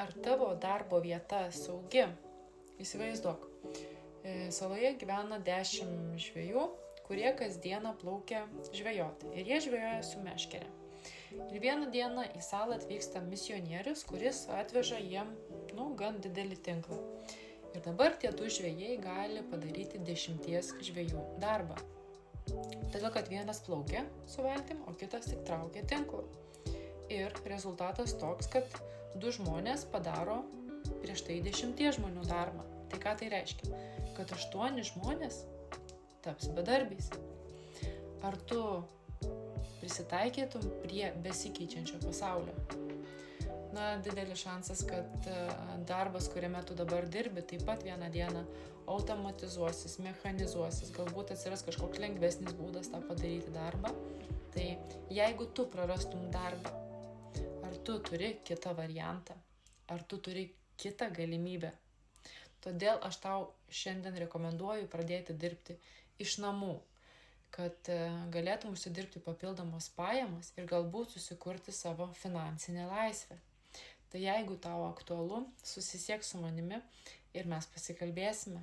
Ar tavo darbo vieta saugi? Įsivaizduok, saloje gyvena 10 žvejų, kurie kasdieną plaukia žvejoti. Ir jie žvejoja su meškere. Ir vieną dieną į salą atvyksta misionierius, kuris atveža jiem, gan didelį tinklą. Ir dabar tie du žvejai gali padaryti 10 žvejų darbą. Todėl, kad vienas plaukia su valtim, o kitas tik traukia tinklą. Ir rezultatas toks, kad du žmonės padaro prieš tai 10 žmonių darbą. Tai ką tai reiškia? Kad 8 žmonės taps bedarbiais. Ar tu prisitaikytum prie besikeičiančio pasaulio? Didelis šansas, kad darbas, kuriame tu dabar dirbi, taip pat vieną dieną automatizuosis, mechanizuosis, galbūt atsiras kažkoks lengvesnis būdas tą padaryti darbą. Tai jeigu tu prarastum darbą, ar tu turi kitą variantą, ar tu turi kitą galimybę? Todėl aš tau šiandien rekomenduoju pradėti dirbti iš namų, kad galėtum užsidirbti papildomos pajamas ir galbūt susikurti savo finansinę laisvę. Tai jeigu tau aktualu, susisiek su manimi ir mes pasikalbėsime.